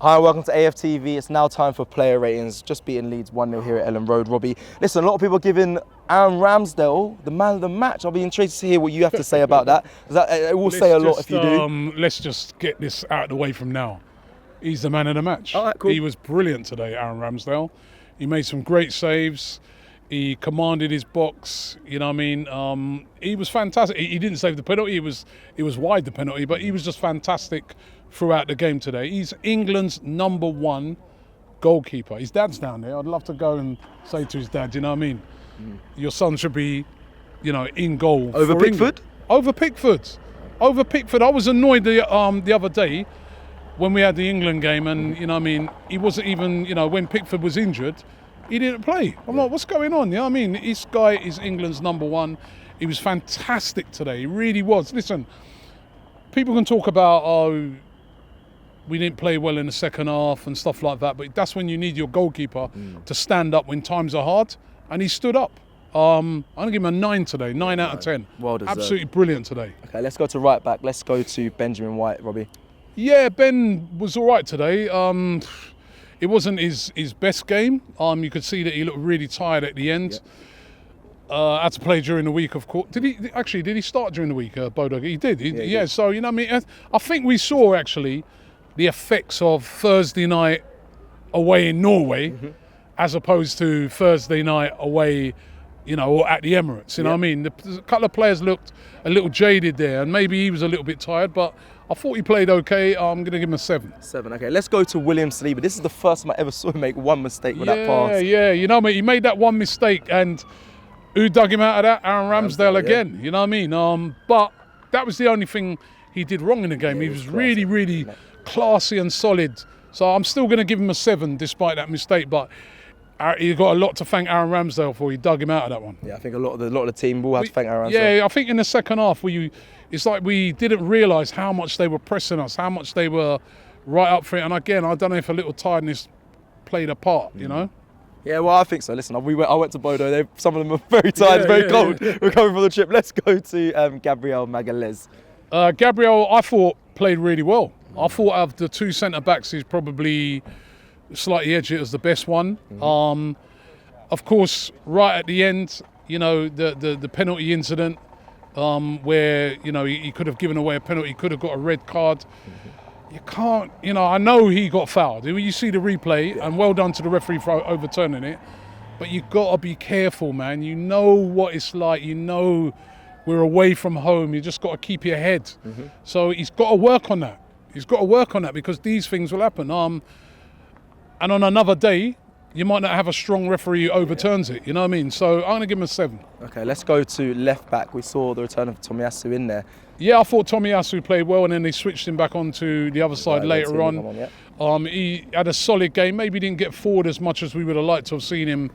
Hi, welcome to AFTV. It's now time for player ratings. Just beating Leeds 1-0 here at Ellen Road. Robbie, listen, a lot of people are giving Aaron Ramsdale the man of the match. I'll be intrigued to hear what you have to say about that. Because it will say a lot if you do. Let's just get this out of the way from now. He's the man of the match. All right, cool. He was brilliant today, Aaron Ramsdale. He made some great saves. He commanded his box. You know what I mean? He was fantastic. He didn't save the penalty. It was wide, the penalty, but he was just fantastic throughout the game today. He's England's #1 goalkeeper. His dad's down there. I'd love to go and say to his dad, you know what I mean? Your son should be, in goal. Over for Pickford? England. Over Pickford. Over Pickford. I was annoyed the other day when we had the England game, and you know what I mean, he wasn't even, when Pickford was injured, he didn't play. I'm like, what's going on? You know what I mean? This guy is England's #1. He was fantastic today. He really was. Listen, people can talk about, we didn't play well in the second half and stuff like that, but that's when you need your goalkeeper to stand up when times are hard, and he stood up. I'm going to give him a 9 today, 9 out of 10. Well deserved. Absolutely brilliant today. Okay, let's go to right back. Let's go to Benjamin White, Robbie. Yeah, Ben was all right today. It wasn't his best game. You could see that he looked really tired at the end. Had to play during the week, of course. Did he start during the week, Bodo? He did. Yeah, so, you know what I mean? I think we saw, actually, the effects of Thursday night away in Norway as opposed to Thursday night away, or at the Emirates. You know what I mean? A couple of players looked a little jaded there, and maybe he was a little bit tired, but I thought he played okay. I'm going to give him a 7. 7, okay. Let's go to William Saliba. This is the first time I ever saw him make one mistake with that pass. Yeah, he made that one mistake, and who dug him out of that? Aaron Ramsdale again. Yeah. You know what I mean? But that was the only thing he did wrong in the game. He was really, really classy and solid. So I'm still going to give him a 7 despite that mistake. But you've got a lot to thank Aaron Ramsdale for. He dug him out of that one. Yeah, I think a lot of the team will have to thank Aaron Ramsdale. Yeah, I think in the second half, it's like we didn't realise how much they were pressing us, how much they were right up for it. And again, I don't know if a little tiredness played a part, Yeah, well, I think so. Listen, I went to Bodo. Some of them are very tired, very cold. Yeah. We're coming from the trip. Let's go to Gabriel Magalhaes. Gabriel, I thought, played really well. I thought of the 2 centre-backs, he's probably slightly edgy as the best one. Of course, right at the end, the penalty incident where, he could have given away a penalty, he could have got a red card. You can't, I know he got fouled. You see the replay, and well done to the referee for overturning it. But you've got to be careful, man. You know what it's like. We're away from home. You just got to keep your head. So he's got to work on that. Because these things will happen. And on another day, you might not have a strong referee who overturns it. You know what I mean? So I'm going to give him a 7. Okay, let's go to left back. We saw the return of Tomiyasu in there. Yeah, I thought Tomiyasu played well, and then they switched him back onto the other side later on. He had a solid game. Maybe didn't get forward as much as we would have liked to have seen him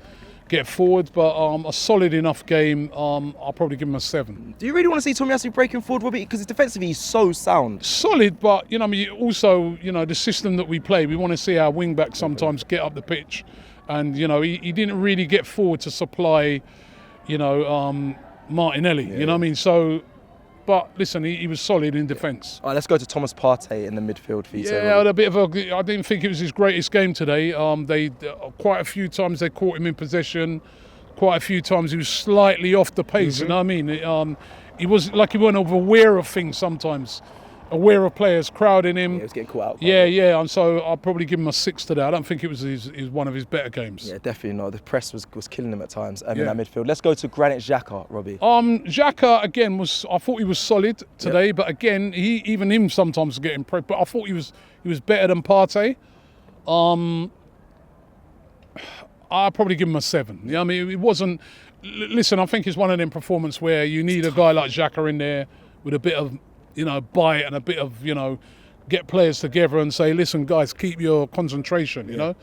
get forward, but a solid enough game. I'll probably give him a 7. Do you really want to see Tomiyasu breaking forward, Robbie? Because defensively he's so sound. Solid, but also the system that we play, we want to see our wing backs sometimes get up the pitch, and he didn't really get forward to supply, Martinelli. You know what I mean? So. But listen, he was solid in defence. All right, let's go to Thomas Partey in the midfield for you. Yeah, I didn't think it was his greatest game today. Quite a few times they caught him in possession. Quite a few times he was slightly off the pace. You know what I mean? He was like he wasn't aware of things sometimes. Aware of players crowding him. Yeah, he was getting caught out. Yeah, and so I'll probably give him a 6 today. I don't think it was one of his better games. Yeah, definitely not. The press was killing him at times in that midfield. Let's go to Granit Xhaka, Robbie. Xhaka again I thought he was solid today, but again even him sometimes getting pressed. But I thought he was better than Partey. I'll probably give him a 7. You know what I mean? It wasn't. Listen, I think it's one of them performances where you need a guy like Xhaka in there with a bit of bite and a bit of, get players together and say, listen, guys, keep your concentration, you know.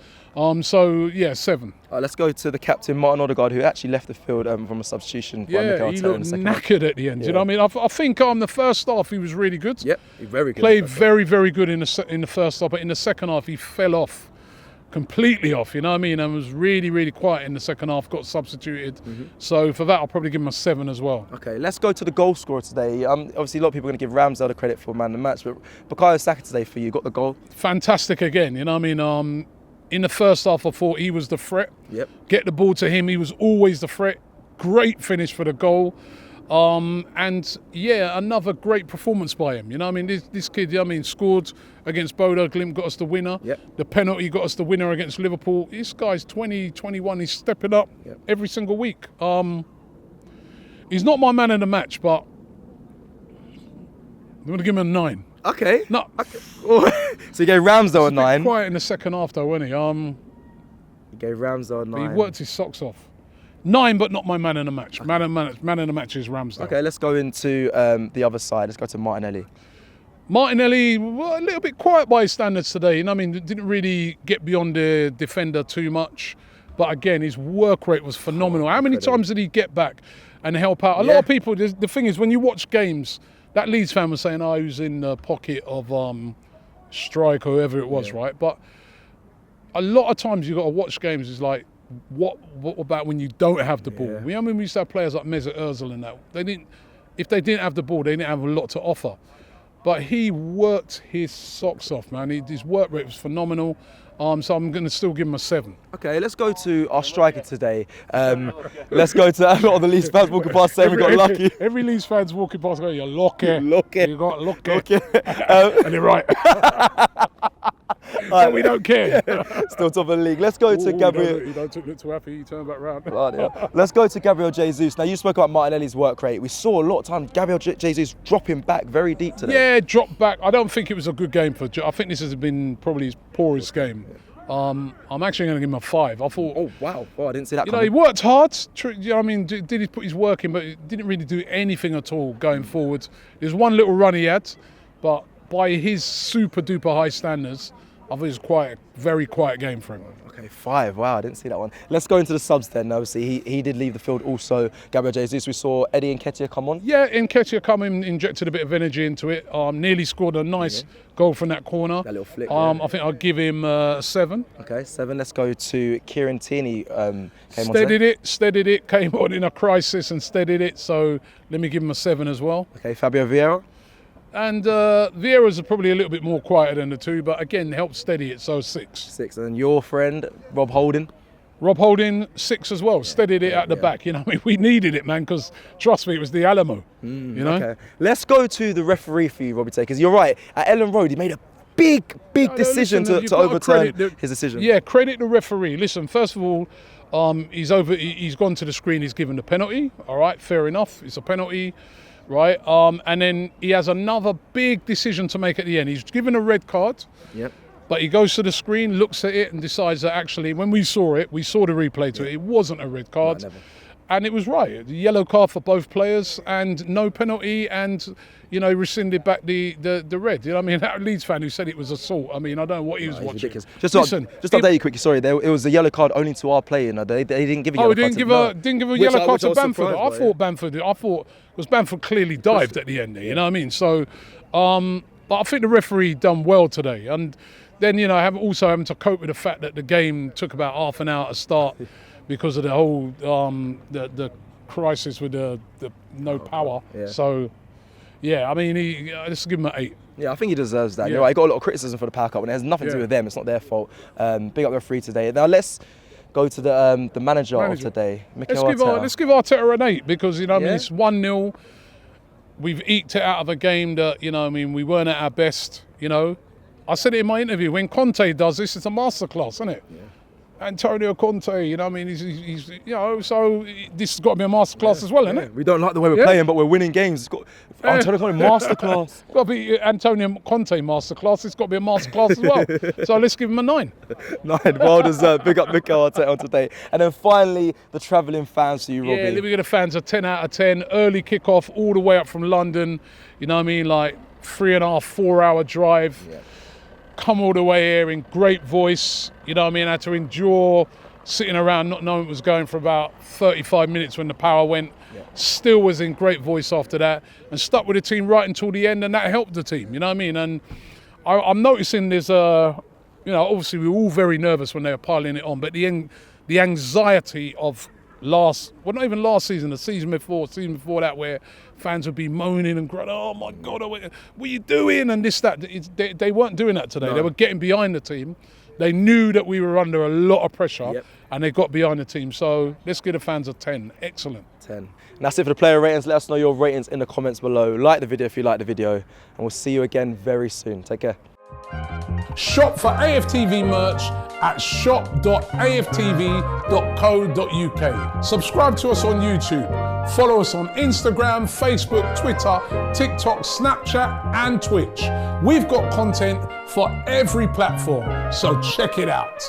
7. Let's go to the captain, Martin Odegaard, who actually left the field from a substitution. He looked knackered at the end. You know what I mean? I think the first half he was really good. Yep, very good. Played very, very good in the first half, but in the second half he fell off completely off, you know what I mean? And was really, really quiet in the second half, got substituted. So for that, I'll probably give him a 7 as well. Okay, let's go to the goal scorer today. Obviously, a lot of people are going to give Ramsdale the credit for man of the match, but Bukayo Saka today for you, got the goal. Fantastic again, you know what I mean? In the first half, I thought he was the threat. Yep. Get the ball to him, he was always the threat. Great finish for the goal. And yeah, another great performance by him. You know what I mean? This kid, I mean, scored against Bodo Glimt, got us the winner. Yep. The penalty got us the winner against Liverpool. This guy's 20, 21, he's stepping up every single week. He's not my man of the match, but I'm going to give him a 9. Okay. No. Okay. So you gave Ramsdale a 9. Quiet in the second half though, wasn't he? You gave Ramsdale a 9. He worked his socks off. 9, but not my man in the match. Okay. Man in the match is Ramsdale. Okay, let's go into the other side. Let's go to Martinelli. Martinelli, well, a little bit quiet by his standards today. You know, I mean, didn't really get beyond the defender too much. But again, his work rate was phenomenal. How many times did he get back and help out? A lot of people, the thing is, when you watch games, that Leeds fan was saying, oh, he was in the pocket of Strike or whoever it was, right? But a lot of times you've got to watch games, it's like, what about when you don't have the ball? I mean, we used to have players like Mesut Ozil and that. If they didn't have the ball, they didn't have a lot to offer. But he worked his socks off, man. His work rate was phenomenal. So I'm going to still give him a 7. Okay, let's go to our striker today. Let's go to a lot of the Leeds fans walking past saying we got lucky. Every Leeds fan's walking past going, you're lucky. You got lucky. And you're right. We don't care. Still top of the league. Let's go to Gabriel. You don't look too happy. You turn back round. Let's go to Gabriel Jesus. Now you spoke about Martinelli's work rate. We saw a lot of times Gabriel Jesus dropping back very deep today. Yeah, dropped back. I don't think it was a good game for. I think this has been probably his poorest game. I'm actually going to give him a 5. I thought. Oh wow! Oh, I didn't see that. You know, he worked hard. You know, I mean, did he put his work in? But he didn't really do anything at all going forward. There's one little run he had, but by his super duper high standards, I think it was very quiet game for him. Okay, 5. Wow, I didn't see that one. Let's go into the subs then. Obviously, he did leave the field also. Gabriel Jesus. We saw Eddie Nketiah come on. Yeah, Nketiah come in, injected a bit of energy into it. Nearly scored a nice goal from that corner. That little flick. I think I'll give him a 7. Okay, 7. Let's go to Kieran Tierney. Steadied it. Came on in a crisis and steadied it. So let me give him a 7 as well. Okay, Fabio Vieira. And Vieira's probably a little bit more quieter than the 2, but again, helped steady it, so 6. 6. And your friend, Rob Holding. Rob Holding, 6 as well, steadied it at the back. You know, I mean, we needed it, man, because trust me, it was the Alamo. You know? Okay. Let's go to the referee for you, Robbie, because you're right. At Ellen Road, he made a big decision to overturn his decision. Yeah, credit the referee. Listen, first of all, he's gone to the screen, he's given the penalty. All right, fair enough, it's a penalty. Right, and then he has another big decision to make at the end. He's given a red card, but he goes to the screen, looks at it, and decides that actually, when we saw the replay to it, it wasn't a red card, and it was right. The yellow card for both players, and no penalty, and you know, rescinded back the red. You know what I mean? That Leeds fan who said it was assault. I mean, I don't know what he was watching. Ridiculous. Just update you quickly. Sorry, it was a yellow card only to our player. You know, they didn't give a yellow card. Didn't give a yellow card to Bamford. I thought because Bamford clearly dived at the end there. You know what I mean? So, but I think the referee done well today. And then, you know, having to cope with the fact that the game took about half an hour to start because of the whole the crisis with the no power. So. Yeah, I mean, let's give him an 8. Yeah, I think he deserves that. You know, I got a lot of criticism for the power cut, and it has nothing to do with them. It's not their fault. Big up the referee today. Now let's go to the manager of today, Mikel Arteta. Let's give Arteta an 8 because you know, I mean, it's 1-0. We've eked it out of a game that, you know, I mean, we weren't at our best. You know, I said it in my interview. When Conte does this, it's a masterclass, isn't it? Antonio Conte, you know, I mean, he's you know, so this has got to be a masterclass as well, isn't it? We don't like the way we're playing, but we're winning games. It's got Antonio Conte masterclass. Got to be Antonio Conte masterclass. It's got to be a masterclass as well. So let's give him a 9. 9, well deserved. Big up Mikel Arteta on today. And then finally, the travelling fans for you, Robbie. Yeah, we get the fans a 10 out of 10. Early kick-off all the way up from London. You know what I mean? Like 3.5, 4 hour drive. Come all the way here in great voice, you know what I mean? I had to endure sitting around not knowing what was going for about 35 minutes when the power went. Still was in great voice after that and stuck with the team right until the end, and that helped the team, you know what I mean? And I'm noticing there's a you know, obviously we were all very nervous when they were piling it on, but the anxiety of not even last season, the season before that, where fans would be moaning and grunting, oh my God, what are you doing? And this, that. They weren't doing that today. No. They were getting behind the team. They knew that we were under a lot of pressure, and they got behind the team. So let's give the fans a 10. Excellent. 10. And that's it for the player ratings. Let us know your ratings in the comments below. Like the video if you like the video, and we'll see you again very soon. Take care. Shop for AFTV merch at shop.aftv.co.uk. Subscribe to us on YouTube. Follow us on Instagram, Facebook, Twitter, TikTok, Snapchat and Twitch. We've got content for every platform, so check it out.